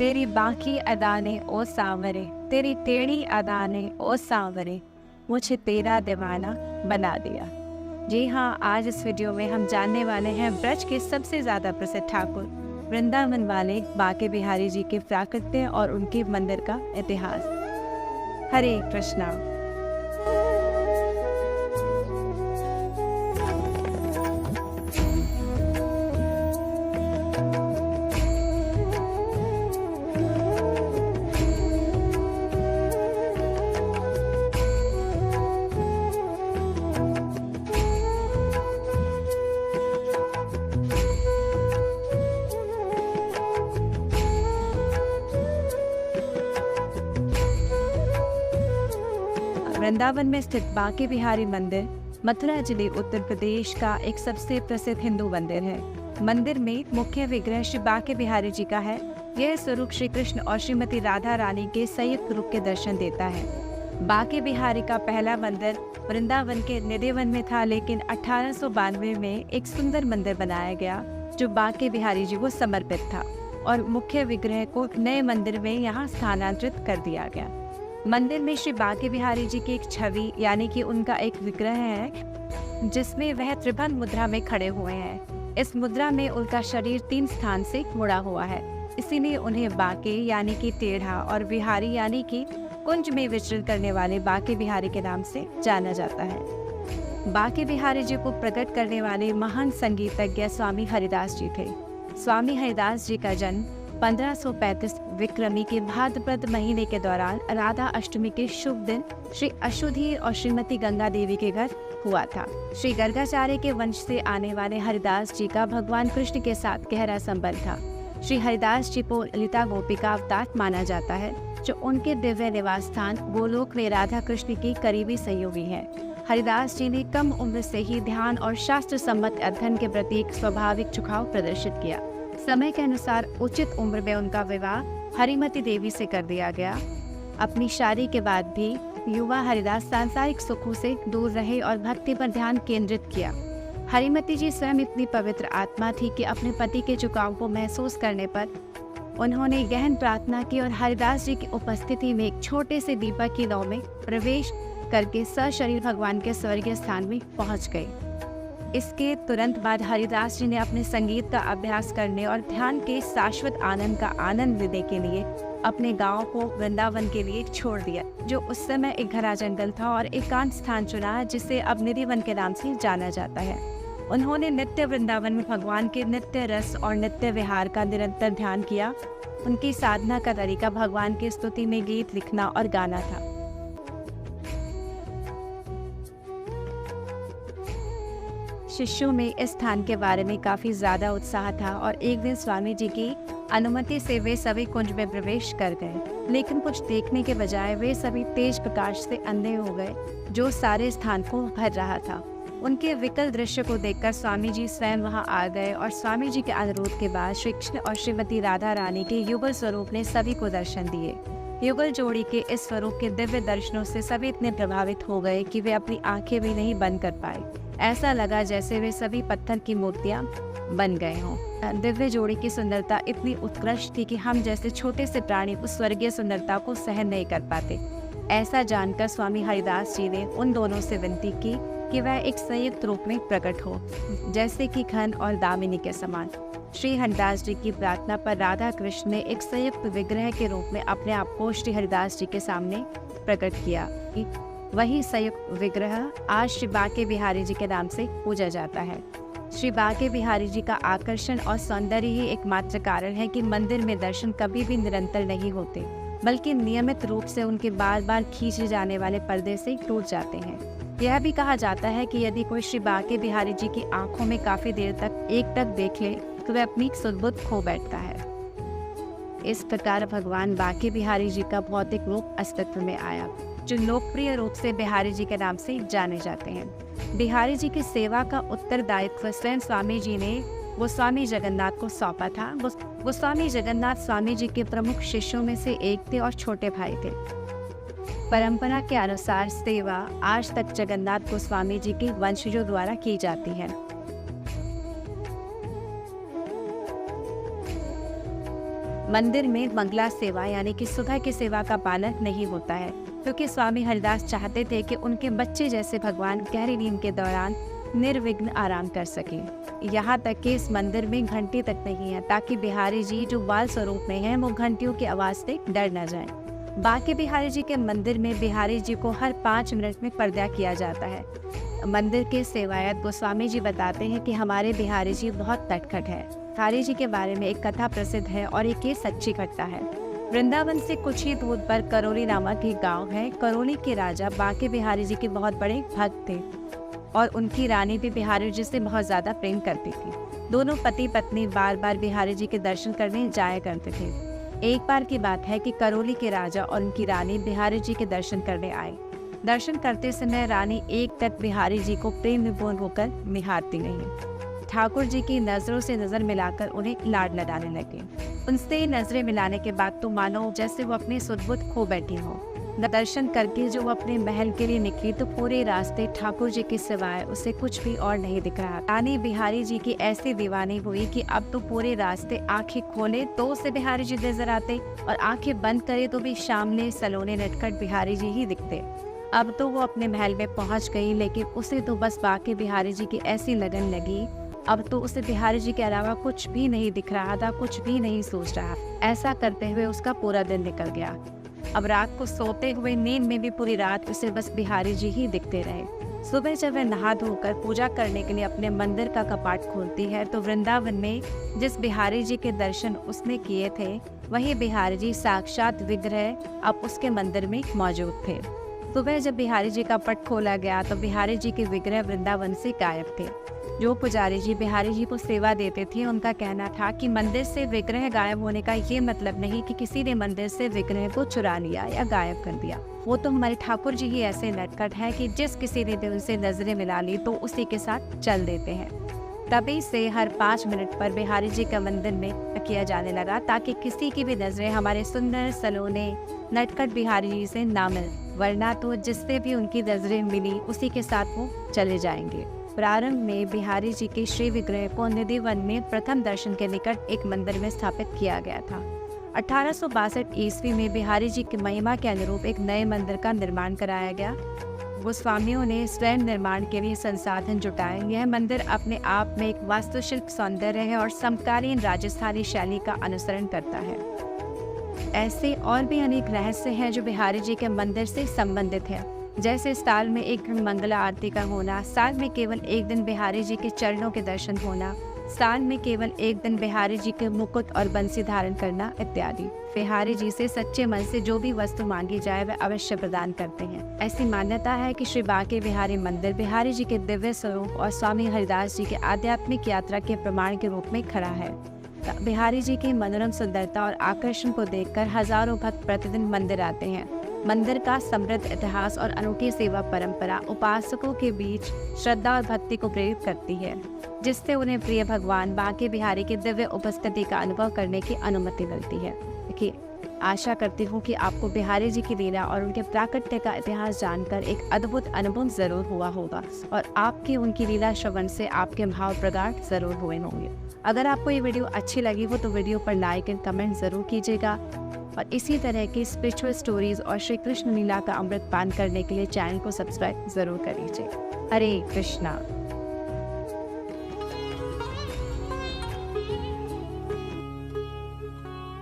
तेरी बाकी अदाने ओ सांवरे, तेरी टेढ़ी अदाने ओ सांवरे, मुझे तेरा दीवाना बना दिया। जी हाँ, आज इस वीडियो में हम जानने वाले हैं ब्रज के सबसे ज़्यादा प्रसिद्ध ठाकुर वृंदावन वाले बांके बिहारी जी के प्राकट्य और उनके मंदिर का इतिहास। हरे कृष्णा। वृंदावन में स्थित बांके बिहारी मंदिर मथुरा जिले उत्तर प्रदेश का एक सबसे प्रसिद्ध हिंदू मंदिर है। मंदिर में मुख्य विग्रह श्री बांके बिहारी जी का है। यह स्वरूप श्री कृष्ण और श्रीमती राधा रानी के संयुक्त रूप के दर्शन देता है। बांके बिहारी का पहला मंदिर वृंदावन के निधिवन में था, लेकिन 1892 में एक सुंदर मंदिर बनाया गया जो बांके बिहारी जी को समर्पित था और मुख्य विग्रह को नए मंदिर में यहाँ स्थानांतरित कर दिया गया। मंदिर में श्री बांके बिहारी जी की एक छवि यानी कि उनका एक विग्रह है जिसमें वह त्रिभंग मुद्रा में खड़े हुए हैं। इस मुद्रा में उनका शरीर 3 स्थान से मुड़ा हुआ है, इसीलिए उन्हें बांके यानी कि टेढ़ा और बिहारी यानी कि कुंज में विचरण करने वाले बांके बिहारी के नाम से जाना जाता है। बांके बिहारी जी को प्रकट करने वाले महान संगीतज्ञ स्वामी हरिदास जी थे। स्वामी हरिदास जी का जन्म 1535 विक्रमी के भाद्रपद महीने के दौरान राधा अष्टमी के शुभ दिन श्री अशुधीर और श्रीमती गंगा देवी के घर हुआ था। श्री गर्गाचार्य के वंश से आने वाले हरिदास जी का भगवान कृष्ण के साथ गहरा संबंध था। श्री हरिदास जी को ललिता गोपिका अवतार माना जाता है, जो उनके दिव्य निवास स्थान गोलोक में राधा कृष्ण की करीबी सहयोगी है। हरिदास जी ने कम उम्र से ही ध्यान और शास्त्र सम्मत अध्ययन के प्रति एक स्वाभाविक झुकाव प्रदर्शित किया। समय के अनुसार उचित उम्र में उनका विवाह हरिमती देवी से कर दिया गया। अपनी शादी के बाद भी युवा हरिदास सांसारिक सुखों से दूर रहे और भक्ति पर ध्यान केंद्रित किया। हरिमती जी स्वयं इतनी पवित्र आत्मा थी कि अपने पति के झुकाव को महसूस करने पर उन्होंने गहन प्रार्थना की और हरिदास जी की उपस्थिति में एक छोटे से दीपक की लौ में प्रवेश करके सशरीर भगवान के स्वर्गीय स्थान में पहुंच गए। इसके तुरंत बाद हरिदास जी ने अपने संगीत का अभ्यास करने और ध्यान के शाश्वत आनंद का आनंद लेने के लिए अपने गांव को वृंदावन के लिए छोड़ दिया, जो उस समय एक घना जंगल था, और एकांत स्थान चुना जिसे अब निधिवन के नाम से जाना जाता है। उन्होंने नित्य वृंदावन में भगवान के नित्य रस और नित्य विहार का निरंतर ध्यान किया। उनकी साधना का तरीका भगवान की स्तुति में गीत लिखना और गाना था। शिष्यों में इस स्थान के बारे में काफी ज्यादा उत्साह था और एक दिन स्वामी जी की अनुमति से वे सभी कुंज में प्रवेश कर गए, लेकिन कुछ देखने के बजाय वे सभी तेज प्रकाश से अंधे हो गए जो सारे स्थान को भर रहा था। उनके विकल दृश्य को देखकर स्वामी जी स्वयं वहां आ गए और स्वामी जी के अनुरोध के बाद श्री कृष्ण और श्रीमती राधा रानी के युगल स्वरूप ने सभी को दर्शन दिए। युगल जोड़ी के इस स्वरूप के दिव्य दर्शनों से सभी इतने प्रभावित हो गए कि वे अपनी आंखें भी नहीं बंद कर पाए। ऐसा लगा जैसे वे सभी पत्थर की मूर्तियां बन गए हों। दिव्य जोड़ी की सुंदरता इतनी उत्कृष्ट थी कि हम जैसे छोटे से प्राणी उस स्वर्गीय सुंदरता को सहन नहीं कर पाते। ऐसा जानकर स्वामी हरिदास जी ने उन दोनों से विनती की कि वह एक संयुक्त रूप में प्रकट हो, जैसे कि घन और दामिनी के समान। श्री हरिदास जी की प्रार्थना पर राधा कृष्ण ने एक संयुक्त विग्रह के रूप में अपने आप को श्री हरिदास जी के सामने प्रकट किया। वही संयुक्त विग्रह आज श्री बांके बिहारी जी के नाम से पूजा जाता है। श्री बांके बिहारी जी का आकर्षण और सौंदर्य ही एकमात्र कारण है कि मंदिर में दर्शन कभी भी निरंतर नहीं होते, बल्कि नियमित रूप से उनके बार बार खींचे जाने वाले पर्दे से टूट जाते हैं। यह भी कहा जाता है कि यदि कोई श्री बांके बिहारी जी की आंखों में काफी देर तक एकटक देख ले तो वह अपनी सुध-बुध खो बैठता है। इस प्रकार भगवान बांके बिहारी जी का भौतिक रूप अस्तित्व में आया, जो लोकप्रिय रूप से बिहारी जी के नाम से जाने जाते हैं। बिहारी जी की सेवा का उत्तरदायित्व स्वयं स्वामी जी ने गोस्वामी जगन्नाथ को सौंपा था। गोस्वामी जगन्नाथ स्वामी जी के प्रमुख शिष्यों में से एक थे और छोटे भाई थे। परंपरा के अनुसार सेवा आज तक जगन्नाथ गोस्वामी जी के वंशजों द्वारा की जाती है। मंदिर में मंगला सेवा यानी कि सुबह की सेवा का पालन नहीं होता है, क्योंकि स्वामी हरिदास चाहते थे कि उनके बच्चे जैसे भगवान गहरी नींद के दौरान निर्विघ्न आराम कर सकें। यहाँ तक कि इस मंदिर में घंटी तक नहीं है, ताकि बिहारी जी जो बाल स्वरूप में हैं वो घंटियों की आवाज़ से डर न जाएं। बांके बिहारी जी के मंदिर में बिहारी जी को हर 5 मिनट में पर्दा किया जाता है। मंदिर के सेवायत गोस्वामी जी बताते हैं कि हमारे बिहारी जी बहुत नटखट है। बिहारी जी के बारे में एक कथा प्रसिद्ध है और ये सच्ची घटना है। वृंदावन से कुछ ही दूर पर करौली नामक एक गांव है। करौली के राजा बांके बिहारी जी के बहुत बड़े भक्त थे और उनकी रानी भी बिहारी जी से बहुत ज़्यादा प्रेम करती थी। दोनों पति पत्नी बार बार बिहारी जी के दर्शन करने जाया करते थे। एक बार की बात है कि करौली के राजा और उनकी रानी बिहारी जी के दर्शन करने आए। दर्शन करते समय रानी एक टक बिहारी जी को प्रेम विभोर होकर निहारती रही। ठाकुर जी की नज़रों से नज़र मिलाकर उन्हें लाड लडाने लगे। उनसे नज़रें मिलाने के बाद तो मानो जैसे वो अपने सुध-बुध खो बैठी हो। दर्शन करके जो वो अपने महल के लिए निकली तो पूरे रास्ते ठाकुर जी के सिवाय उसे कुछ भी और नहीं दिख रहा। रानी बिहारी जी की ऐसी दीवानी हुई कि अब तो पूरे रास्ते आंखें खोले तो उसे बिहारी जी नजर आते और आंखें बंद करे तो भी सामने सलोने नटखट बिहारी जी ही दिखते। अब तो वो अपने महल में पहुंच गई, लेकिन उसे तो बस बांके बिहारी जी की ऐसी लगन लगी। अब तो उसे बिहारी जी के अलावा कुछ भी नहीं दिख रहा था, कुछ भी नहीं सोच रहा। ऐसा करते हुए उसका पूरा दिन निकल गया। अब रात को सोते हुए नींद में भी पूरी रात उसे बस बिहारी जी ही दिखते रहे। सुबह जब वह नहा धोकर पूजा करने के लिए अपने मंदिर का कपाट खोलती है तो वृंदावन में जिस बिहारी जी के दर्शन उसने किए थे वही बिहारी जी साक्षात विग्रह अब उसके मंदिर में मौजूद थे। सुबह जब बिहारी जी का पट खोला गया तो बिहारी जी के विग्रह वृंदावन से गायब थे। जो पुजारी जी बिहारी जी को सेवा देते थे उनका कहना था कि मंदिर से विग्रह गायब होने का ये मतलब नहीं कि किसी ने मंदिर से विग्रह को चुरा लिया या गायब कर दिया। वो तो हमारे ठाकुर जी ही ऐसे नटखट हैं कि जिस किसी ने भी उनसे नजरें मिला ली तो उसी के साथ चल देते हैं। तभी से हर 5 मिनट पर बिहारी जी का मंदिर में किया जाने लगा, ताकि किसी की भी नजरें हमारे सुंदर सलोने नटखट बिहारी जी से ना मिल, वरना तो जिससे भी उनकी नजरें मिली उसी के साथ वो चले जाएंगे। प्रारंभ में बिहारी जी के श्री विग्रह को निधिवन में प्रथम दर्शन के निकट एक मंदिर में स्थापित किया गया था। 1862 ईस्वी में बिहारी जी की महिमा के अनुरूप एक नए मंदिर का निर्माण कराया गया। गोस्वामियों ने स्वयं निर्माण के लिए संसाधन जुटाए। यह मंदिर अपने आप में एक वास्तुशिल्प सौंदर्य है और समकालीन राजस्थानी शैली का अनुसरण करता है। ऐसे और भी अनेक रहस्य हैं जो बिहारी जी के मंदिर से संबंधित है, जैसे साल में एक दिन मंगला आरती का होना, साल में केवल एक दिन बिहारी जी के चरणों के दर्शन होना, साल में केवल एक दिन बिहारी जी के मुकुट और बंसी धारण करना इत्यादि। बिहारी जी से सच्चे मन से जो भी वस्तु मांगी जाए वह अवश्य प्रदान करते हैं। ऐसी मान्यता है कि श्री बांके बिहारी मंदिर बिहारी जी के दिव्य स्वरूप और स्वामी हरिदास जी के आध्यात्मिक यात्रा के प्रमाण के रूप में खड़ा है। बिहारी जी की मनोरम सुंदरता और आकर्षण को देखकर हजारों भक्त प्रतिदिन मंदिर आते हैं। मंदिर का समृद्ध इतिहास और अनूठी सेवा परंपरा उपासकों के बीच श्रद्धा और भक्ति को प्रेरित करती है, जिससे उन्हें प्रिय भगवान बांके बिहारी की दिव्य उपस्थिति का अनुभव करने की अनुमति मिलती है। देखिए, आशा करती हूँ कि आपको बिहारी जी की लीला और उनके प्राकट्य का इतिहास जानकर एक अद्भुत अनुभव जरूर हुआ होगा और आपकी उनकी लीला श्रवण से आपके भाव प्रगाढ़ जरूर हुए होंगे। अगर आपको ये वीडियो अच्छी लगी हो तो वीडियो पर लाइक एंड कमेंट जरूर कीजिएगा और इसी तरह की स्पिरिचुअल स्टोरीज और श्री कृष्ण लीला का अमृत पान करने के लिए चैनल को सब्सक्राइब जरूर कर लीजिए। हरे कृष्णा।